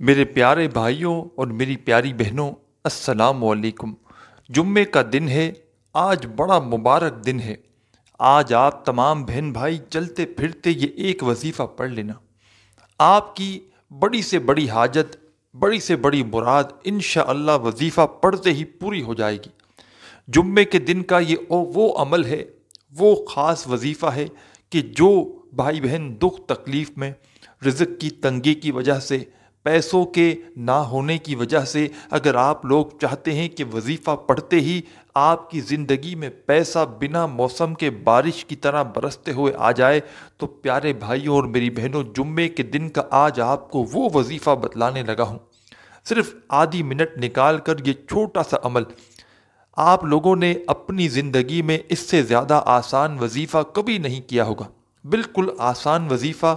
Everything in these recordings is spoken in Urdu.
میرے پیارے بھائیوں اور میری پیاری بہنوں، السلام علیکم۔ جمعے کا دن ہے، آج بڑا مبارک دن ہے۔ آج آپ تمام بہن بھائی چلتے پھرتے یہ ایک وظیفہ پڑھ لینا۔ آپ کی بڑی سے بڑی حاجت، بڑی سے بڑی مراد انشاءاللہ وظیفہ پڑھتے ہی پوری ہو جائے گی۔ جمعے کے دن کا یہ وہ عمل ہے، وہ خاص وظیفہ ہے کہ جو بھائی بہن دکھ تکلیف میں، رزق کی تنگی کی وجہ سے، پیسوں کے نہ ہونے کی وجہ سے، اگر آپ لوگ چاہتے ہیں کہ وظیفہ پڑھتے ہی آپ کی زندگی میں پیسہ بنا موسم کے بارش کی طرح برستے ہوئے آ جائے، تو پیارے بھائیوں اور میری بہنوں، جمعے کے دن کا آج آپ کو وہ وظیفہ بتلانے لگا ہوں۔ صرف آدھی منٹ نکال کر یہ چھوٹا سا عمل، آپ لوگوں نے اپنی زندگی میں اس سے زیادہ آسان وظیفہ کبھی نہیں کیا ہوگا۔ بالکل آسان وظیفہ،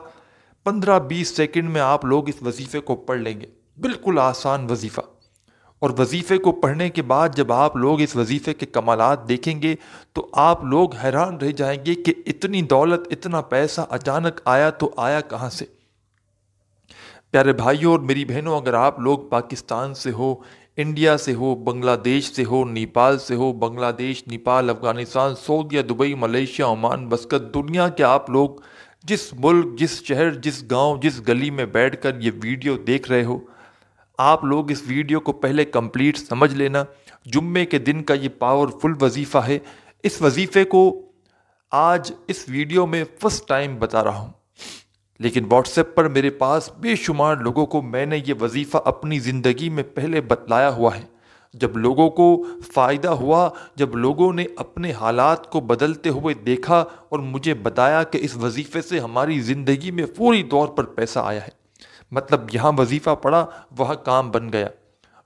15-20 سیکنڈ میں آپ لوگ اس وظیفے کو پڑھ لیں گے۔ بالکل آسان وظیفہ۔ اور وظیفے کو پڑھنے کے بعد جب آپ لوگ اس وظیفے کے کمالات دیکھیں گے تو آپ لوگ حیران رہ جائیں گے کہ اتنی دولت، اتنا پیسہ اچانک آیا تو آیا کہاں سے؟ پیارے بھائیوں اور میری بہنوں، اگر آپ لوگ پاکستان سے ہو، انڈیا سے ہو، بنگلہ دیش سے ہو، نیپال سے ہو، بنگلہ دیش، نیپال، افغانستان، سعودیہ، دبئی، ملیشیا، عمان، مسقط، دنیا کے آپ لوگ جس ملک، جس شہر، جس گاؤں، جس گلی میں بیٹھ کر یہ ویڈیو دیکھ رہے ہو، آپ لوگ اس ویڈیو کو پہلے کمپلیٹ سمجھ لینا۔ جمعے کے دن کا یہ پاورفل وظیفہ ہے۔ اس وظیفے کو آج اس ویڈیو میں فرسٹ ٹائم بتا رہا ہوں، لیکن واٹس ایپ پر میرے پاس بے شمار لوگوں کو میں نے یہ وظیفہ اپنی زندگی میں پہلے بتلایا ہوا ہے۔ جب لوگوں کو فائدہ ہوا، جب لوگوں نے اپنے حالات کو بدلتے ہوئے دیکھا اور مجھے بتایا کہ اس وظیفے سے ہماری زندگی میں فوری طور پر پیسہ آیا ہے، مطلب یہاں وظیفہ پڑا وہاں کام بن گیا۔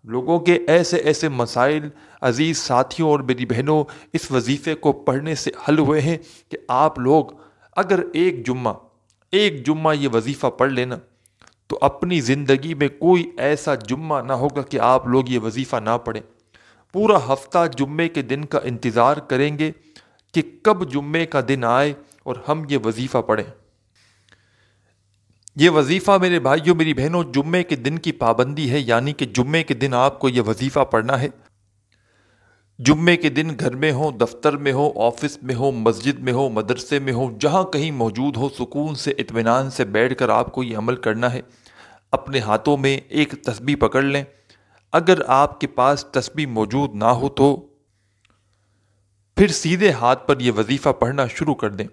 لوگوں کے ایسے ایسے مسائل عزیز ساتھیوں اور میری بہنوں اس وظیفے کو پڑھنے سے حل ہوئے ہیں کہ آپ لوگ اگر ایک جمعہ یہ وظیفہ پڑھ لینا تو اپنی زندگی میں کوئی ایسا جمعہ نہ ہوگا کہ آپ لوگ یہ وظیفہ نہ پڑھیں۔ پورا ہفتہ جمعے کے دن کا انتظار کریں گے کہ کب جمعے کا دن آئے اور ہم یہ وظیفہ پڑھیں۔ یہ وظیفہ میرے بھائیوں میری بہنوں جمعے کے دن کی پابندی ہے، یعنی کہ جمعے کے دن آپ کو یہ وظیفہ پڑھنا ہے۔ جمعے کے دن گھر میں ہو، دفتر میں ہو، آفس میں ہو، مسجد میں ہو، مدرسے میں ہو، جہاں کہیں موجود ہو، سکون سے اطمینان سے بیٹھ کر آپ کو یہ عمل کرنا ہے۔ اپنے ہاتھوں میں ایک تسبیح پکڑ لیں۔ اگر آپ کے پاس تسبیح موجود نہ ہو تو پھر سیدھے ہاتھ پر یہ وظیفہ پڑھنا شروع کر دیں۔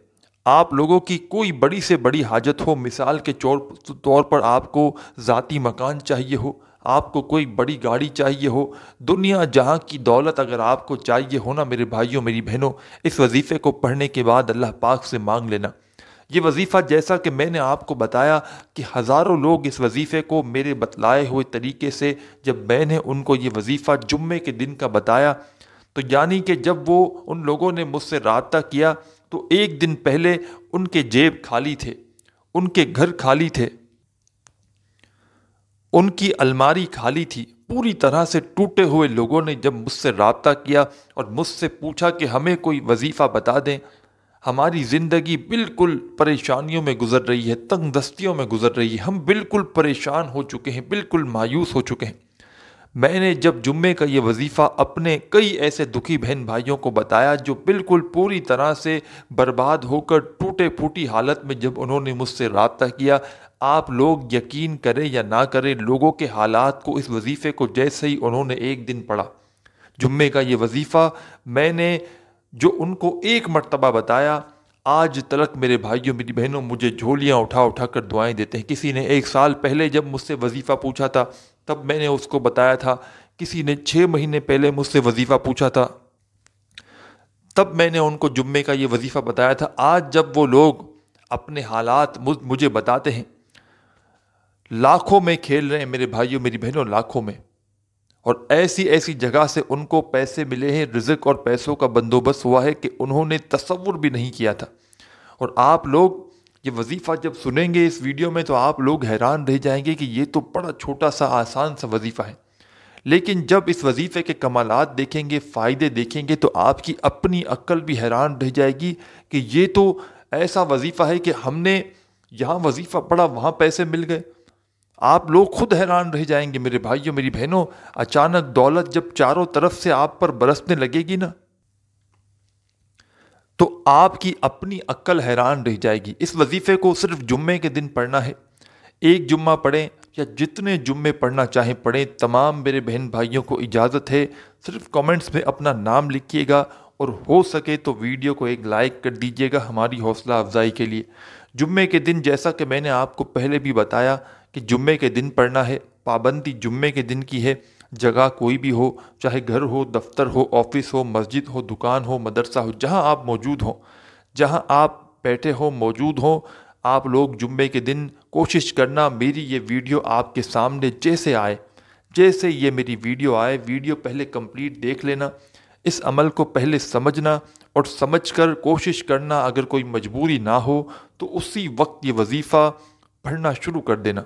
آپ لوگوں کی کوئی بڑی سے بڑی حاجت ہو، مثال کے طور پر آپ کو ذاتی مکان چاہیے ہو، آپ کو کوئی بڑی گاڑی چاہیے ہو، دنیا جہاں کی دولت اگر آپ کو چاہیے ہو نا میرے بھائیوں میری بہنوں، اس وظیفے کو پڑھنے کے بعد اللہ پاک سے مانگ لینا۔ یہ وظیفہ جیسا کہ میں نے آپ کو بتایا کہ ہزاروں لوگ اس وظیفے کو میرے بتلائے ہوئے طریقے سے، جب میں نے ان کو یہ وظیفہ جمعے کے دن کا بتایا تو یعنی کہ جب وہ ان لوگوں نے مجھ سے رابطہ کیا تو ایک دن پہلے ان کے جیب خالی تھے، ان کے گھر خالی تھے، ان کی الماری خالی تھی۔ پوری طرح سے ٹوٹے ہوئے لوگوں نے جب مجھ سے رابطہ کیا اور مجھ سے پوچھا کہ ہمیں کوئی وظیفہ بتا دیں، ہماری زندگی بالکل پریشانیوں میں گزر رہی ہے، تنگ دستیوں میں گزر رہی ہے، ہم بالکل پریشان ہو چکے ہیں، بالکل مایوس ہو چکے ہیں۔ میں نے جب جمعے کا یہ وظیفہ اپنے کئی ایسے دکھی بہن بھائیوں کو بتایا جو بالکل پوری طرح سے برباد ہو کر ٹوٹے پھوٹی حالت میں جب انہوں نے مجھ سے رابطہ کیا، آپ لوگ یقین کریں یا نہ کریں، لوگوں کے حالات کو اس وظیفے کو جیسے ہی انہوں نے ایک دن پڑھا، جمعے کا یہ وظیفہ میں نے جو ان کو ایک مرتبہ بتایا، آج تلک میرے بھائیوں میری بہنوں مجھے جھولیاں اٹھا اٹھا کر دعائیں دیتے ہیں۔ کسی نے 1 سال پہلے جب مجھ سے وظیفہ پوچھا تھا تب میں نے اس کو بتایا تھا، کسی نے 6 مہینے پہلے مجھ سے وظیفہ پوچھا تھا تب میں نے ان کو جمعے کا یہ وظیفہ بتایا تھا۔ آج جب وہ لوگ اپنے حالات مجھے بتاتے ہیں، لاکھوں میں کھیل رہے ہیں میرے بھائیوں میری بہنوں، لاکھوں میں، اور ایسی ایسی جگہ سے ان کو پیسے ملے ہیں، رزق اور پیسوں کا بندوبست ہوا ہے کہ انہوں نے تصور بھی نہیں کیا تھا۔ اور آپ لوگ یہ وظیفہ جب سنیں گے اس ویڈیو میں تو آپ لوگ حیران رہ جائیں گے کہ یہ تو بڑا چھوٹا سا آسان سا وظیفہ ہے، لیکن جب اس وظیفے کے کمالات دیکھیں گے، فائدے دیکھیں گے تو آپ کی اپنی عقل بھی حیران رہ جائے گی کہ یہ تو ایسا وظیفہ ہے کہ ہم نے یہاں وظیفہ پڑھا وہاں پیسے مل گئے، آپ لوگ خود حیران رہ جائیں گے میرے بھائیوں میری بہنوں، اچانک دولت جب چاروں طرف سے آپ پر برسنے لگے گی نا، تو آپ کی اپنی عقل حیران رہ جائے گی۔ اس وظیفے کو صرف جمعے کے دن پڑھنا ہے، ایک جمعہ پڑھیں یا جتنے جمعے پڑھنا چاہیں پڑھیں، تمام میرے بہن بھائیوں کو اجازت ہے۔ صرف کامنٹس میں اپنا نام لکھیے گا، اور ہو سکے تو ویڈیو کو ایک لائک کر دیجیے گا ہماری حوصلہ افزائی کے لیے۔ جمعے کے دن جیسا کہ میں نے آپ کو پہلے بھی بتایا کہ جمعے کے دن پڑھنا ہے، پابندی جمعے کے دن کی ہے۔ جگہ کوئی بھی ہو، چاہے گھر ہو، دفتر ہو، آفس ہو، مسجد ہو، دکان ہو، مدرسہ ہو، جہاں آپ موجود ہوں، جہاں آپ بیٹھے ہو موجود ہوں، آپ لوگ جمعے کے دن کوشش کرنا میری یہ ویڈیو آپ کے سامنے جیسے یہ میری ویڈیو آئے، ویڈیو پہلے کمپلیٹ دیکھ لینا، اس عمل کو پہلے سمجھنا، اور سمجھ کر کوشش کرنا، اگر کوئی مجبوری نہ ہو تو اسی وقت یہ وظیفہ پڑھنا شروع کر دینا۔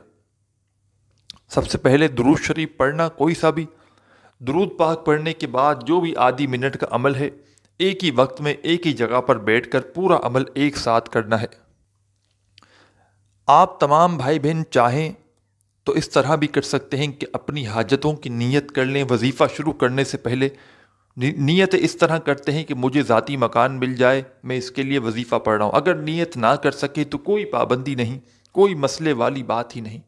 سب سے پہلے درود شریف پڑھنا، کوئی سا بھی درود پاک پڑھنے کے بعد جو بھی آدھی منٹ کا عمل ہے، ایک ہی وقت میں ایک ہی جگہ پر بیٹھ کر پورا عمل ایک ساتھ کرنا ہے۔ آپ تمام بھائی بہن چاہیں تو اس طرح بھی کر سکتے ہیں کہ اپنی حاجتوں کی نیت کر لیں وظیفہ شروع کرنے سے پہلے۔ نیت اس طرح کرتے ہیں کہ مجھے ذاتی مکان مل جائے، میں اس کے لیے وظیفہ پڑھ رہا ہوں۔ اگر نیت نہ کر سکے تو کوئی پابندی نہیں، کوئی مسئلے والی بات ہی نہیں۔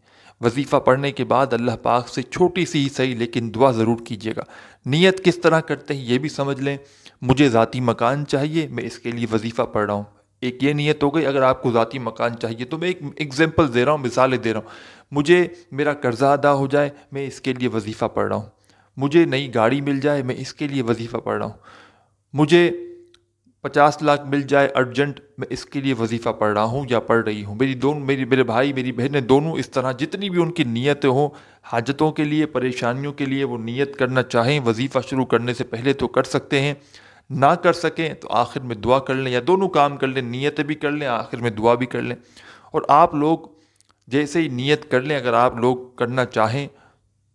وظیفہ پڑھنے کے بعد اللہ پاک سے چھوٹی سی ہی صحیح لیکن دعا ضرور کیجیے گا۔ نیت کس طرح کرتے ہیں یہ بھی سمجھ لیں۔ مجھے ذاتی مکان چاہیے، میں اس کے لیے وظیفہ پڑھ رہا ہوں، ایک یہ نیت ہو گئی۔ اگر آپ کو ذاتی مکان چاہیے تو میں ایک ایگزامپل دے رہا ہوں، مثالیں دے رہا ہوں۔ مجھے میرا قرضہ ادا ہو جائے، میں اس کے لیے وظیفہ پڑھ رہا ہوں۔ مجھے نئی گاڑی مل جائے، میں اس کے لیے وظیفہ پڑھ رہا ہوں۔ مجھے 50 لاکھ مل جائے ارجنٹ، میں اس کے لیے وظیفہ پڑھ رہا ہوں یا پڑھ رہی ہوں۔ میرے بھائی میری بہنیں دونوں اس طرح جتنی بھی ان کی نیتیں ہوں، حاجتوں کے لیے، پریشانیوں کے لیے وہ نیت کرنا چاہیں وظیفہ شروع کرنے سے پہلے تو کر سکتے ہیں۔ نہ کر سکیں تو آخر میں دعا کر لیں، یا دونوں کام کر لیں، نیت بھی کر لیں، آخر میں دعا بھی کر لیں۔ اور آپ لوگ جیسے ہی نیت کر لیں، اگر آپ لوگ کرنا چاہیں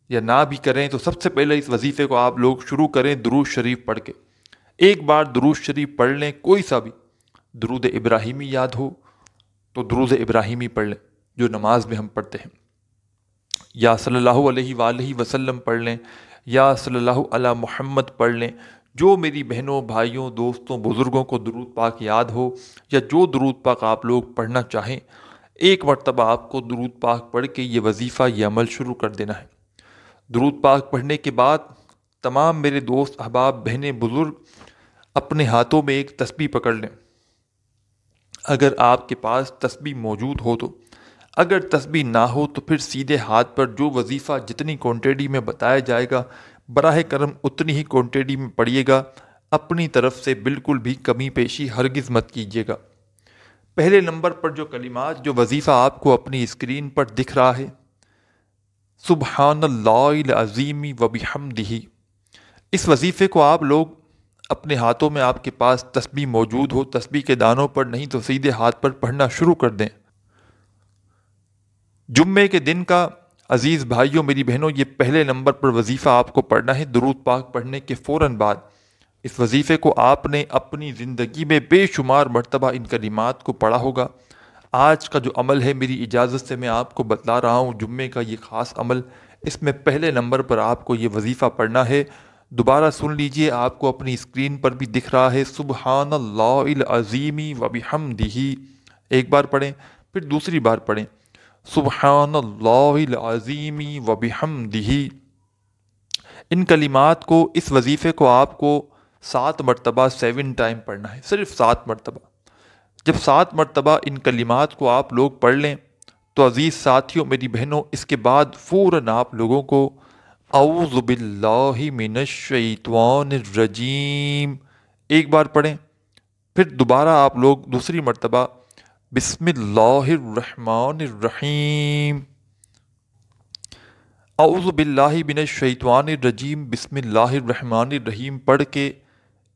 یا نہ بھی کریں تو سب سے پہلے اس وظیفے کو آپ لوگ شروع کریں درود شریف پڑھ کے۔ ایک بار درود شریف پڑھ لیں، کوئی سا بھی درود ابراہیمی یاد ہو تو درود ابراہیمی پڑھ لیں جو نماز میں ہم پڑھتے ہیں، یا صلی اللہ علیہ وآلہ وسلم پڑھ لیں، یا صلی اللہ علی محمد پڑھ لیں۔ جو میری بہنوں، بھائیوں، دوستوں، بزرگوں کو درود پاک یاد ہو یا جو درود پاک آپ لوگ پڑھنا چاہیں، ایک مرتبہ آپ کو درود پاک پڑھ کے یہ وظیفہ، یہ عمل شروع کر دینا ہے۔ درود پاک پڑھنے کے بعد تمام میرے دوست، احباب، بہنیں، بزرگ اپنے ہاتھوں میں ایک تسبیح پکڑ لیں، اگر آپ کے پاس تسبیح موجود ہو تو۔ اگر تسبیح نہ ہو تو پھر سیدھے ہاتھ پر جو وظیفہ جتنی کوانٹٹی میں بتایا جائے گا، براہ کرم اتنی ہی کوانٹٹی میں پڑھیے گا، اپنی طرف سے بالکل بھی کمی پیشی ہرگز مت کیجیے گا۔ پہلے نمبر پر جو کلمات، جو وظیفہ آپ کو اپنی اسکرین پر دکھ رہا ہے، سبحان اللہ العظیم وبحمدہ، اس وظیفے کو آپ لوگ اپنے ہاتھوں میں، آپ کے پاس تسبیح موجود ہو، تسبیح کے دانوں پر نہیں تو سیدھے ہاتھ پر پڑھنا شروع کر دیں۔ جمعے کے دن کا عزیز بھائیوں میری بہنوں، یہ پہلے نمبر پر وظیفہ آپ کو پڑھنا ہے۔ درود پاک پڑھنے کے فوراً بعد اس وظیفے کو آپ نے اپنی زندگی میں بے شمار مرتبہ ان کلمات کو پڑھا ہوگا۔ آج کا جو عمل ہے، میری اجازت سے میں آپ کو بتلا رہا ہوں، جمعے کا یہ خاص عمل، اس میں پہلے نمبر پر آپ کو یہ وظیفہ پڑھنا ہے۔ دوبارہ سن لیجئے، آپ کو اپنی اسکرین پر بھی دکھ رہا ہے، سبحان اللہ العظیم وبحمدہ۔ ایک بار پڑھیں، پھر دوسری بار پڑھیں، سبحان اللہ العظیم وبحمدہ۔ ان کلمات کو، اس وظیفے کو آپ کو 7 مرتبہ 7 ٹائم پڑھنا ہے، صرف 7 مرتبہ۔ جب 7 مرتبہ ان کلمات کو آپ لوگ پڑھ لیں تو عزیز ساتھیوں، میری بہنوں، اس کے بعد فوراً آپ لوگوں کو اعوذ باللہ من الشیطان الرجیم ایک بار پڑھیں، پھر دوبارہ آپ لوگ دوسری مرتبہ بسم اللہ الرحمن الرحیم، اعوذ باللہ من الشیطان الرجیم، بسم اللہ الرحمن الرحیم پڑھ کے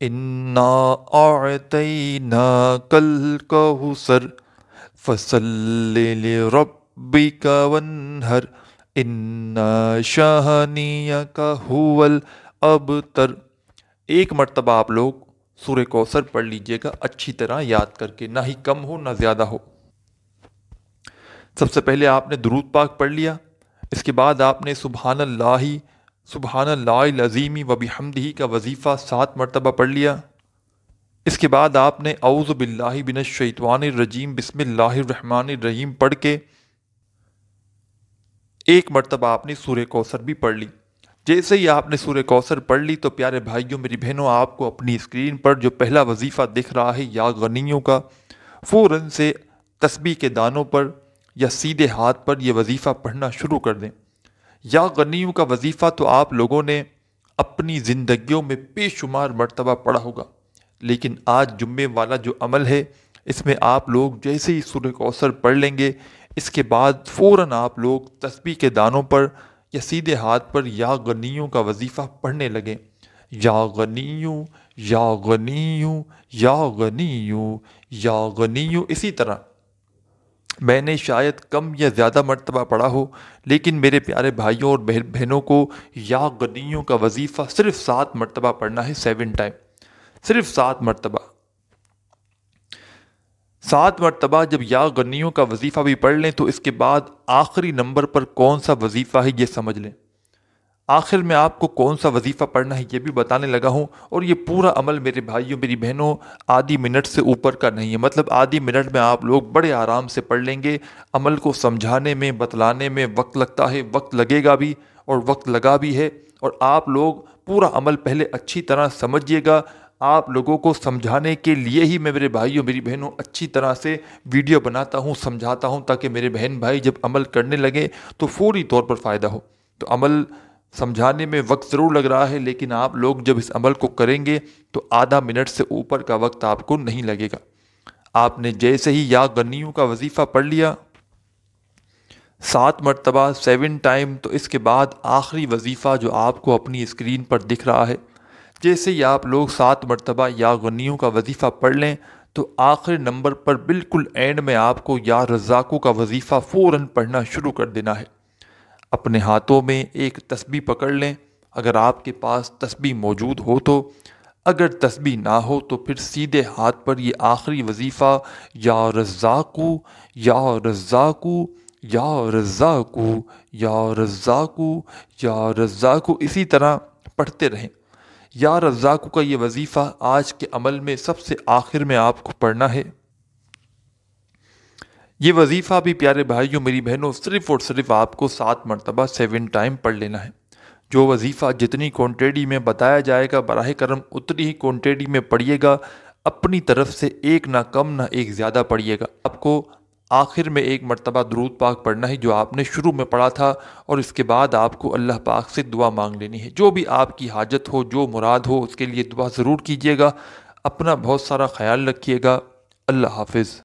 انا اعطیناک الکوثر فصل لربک وانحر ان شانئک ھو الابتر۔ ایک مرتبہ آپ لوگ سورہ کوثر پڑھ لیجئے گا اچھی طرح یاد کر کے، نہ ہی کم ہو نہ زیادہ ہو۔ سب سے پہلے آپ نے درود پاک پڑھ لیا، اس کے بعد آپ نے سبحان اللہ العظیم و بحمدہ کا وظیفہ 7 مرتبہ پڑھ لیا۔ اس کے بعد آپ نے اعوذ باللہ من الشیطان الرجیم بسم اللہ الرحمن الرحیم پڑھ کے 1 مرتبہ آپ نے سورہ کوثر بھی پڑھ لی۔ جیسے ہی آپ نے سورہ کوثر پڑھ لی تو پیارے بھائیوں میری بہنوں، آپ کو اپنی اسکرین پر جو پہلا وظیفہ دکھ رہا ہے یا غنیوں کا، فوراً سے تسبیح کے دانوں پر یا سیدھے ہاتھ پر یہ وظیفہ پڑھنا شروع کر دیں۔ یا غنیوں کا وظیفہ تو آپ لوگوں نے اپنی زندگیوں میں بے شمار مرتبہ پڑھا ہوگا، لیکن آج جمعے والا جو عمل ہے اس میں آپ لوگ جیسے ہی سورہ کوثر پڑھ لیں گے، اس کے بعد فوراً آپ لوگ تسبیح کے دانوں پر یا سیدھے ہاتھ پر یا غنیوں کا وظیفہ پڑھنے لگیں۔ یا غنیوں یا غنیوں یا غنیوں یا غنیوں، اسی طرح میں نے شاید کم یا زیادہ مرتبہ پڑھا ہو، لیکن میرے پیارے بھائیوں اور بہنوں کو یا غنیوں کا وظیفہ صرف 7 مرتبہ پڑھنا ہے، 7 ٹائم، صرف 7 مرتبہ۔ 7 مرتبہ جب یا غنیوں کا وظیفہ بھی پڑھ لیں تو اس کے بعد آخری نمبر پر کون سا وظیفہ ہے یہ سمجھ لیں۔ آخر میں آپ کو کون سا وظیفہ پڑھنا ہے یہ بھی بتانے لگا ہوں، اور یہ پورا عمل میرے بھائیوں میری بہنوں آدھی منٹ سے اوپر کا نہیں ہے، مطلب آدھی منٹ میں آپ لوگ بڑے آرام سے پڑھ لیں گے۔ عمل کو سمجھانے میں بتلانے میں وقت لگتا ہے، وقت لگے گا بھی اور وقت لگا بھی ہے، اور آپ لوگ پورا عمل پہلے اچھی طرح سمجھیے گا۔ آپ لوگوں کو سمجھانے کے لیے ہی میں میرے بھائیوں میری بہنوں اچھی طرح سے ویڈیو بناتا ہوں، سمجھاتا ہوں، تاکہ میرے بہن بھائی جب عمل کرنے لگے تو فوری طور پر فائدہ ہو۔ تو عمل سمجھانے میں وقت ضرور لگ رہا ہے، لیکن آپ لوگ جب اس عمل کو کریں گے تو آدھا منٹ سے اوپر کا وقت آپ کو نہیں لگے گا۔ آپ نے جیسے ہی یا غنیوں کا وظیفہ پڑھ لیا 7 مرتبہ 7 ٹائم، تو اس کے بعد آخری وظیفہ جو آپ کو اپنی اسکرین پر دکھ رہا ہے، جیسے ہی آپ لوگ 7 مرتبہ یا غنیوں کا وظیفہ پڑھ لیں تو آخری نمبر پر بالکل اینڈ میں آپ کو یا رزاقوں کا وظیفہ فوراً پڑھنا شروع کر دینا ہے۔ اپنے ہاتھوں میں ایک تسبیح پکڑ لیں، اگر آپ کے پاس تسبیح موجود ہو تو، اگر تسبیح نہ ہو تو پھر سیدھے ہاتھ پر یہ آخری وظیفہ یا رزاقو یا رزاقو یا رزاقو یا رزاقو یا رزاقو اسی طرح پڑھتے رہیں۔ یا رزاقو کا یہ وظیفہ آج کے عمل میں سب سے آخر میں آپ کو پڑھنا ہے۔ یہ وظیفہ بھی پیارے بھائیوں میری بہنوں صرف اور صرف آپ کو 7 مرتبہ 7 ٹائم پڑھ لینا ہے۔ جو وظیفہ جتنی کوانٹیٹی میں بتایا جائے گا براہ کرم اتنی ہی کوانٹیٹی میں پڑھیے گا، اپنی طرف سے ایک نہ کم نہ ایک زیادہ پڑھیے گا۔ آپ کو آخر میں 1 مرتبہ درود پاک پڑھنا ہے جو آپ نے شروع میں پڑھا تھا، اور اس کے بعد آپ کو اللہ پاک سے دعا مانگ لینی ہے۔ جو بھی آپ کی حاجت ہو، جو مراد ہو، اس کے لیے دعا ضرور کیجیے گا۔ اپنا بہت سارا خیال رکھیے گا۔ اللہ حافظ۔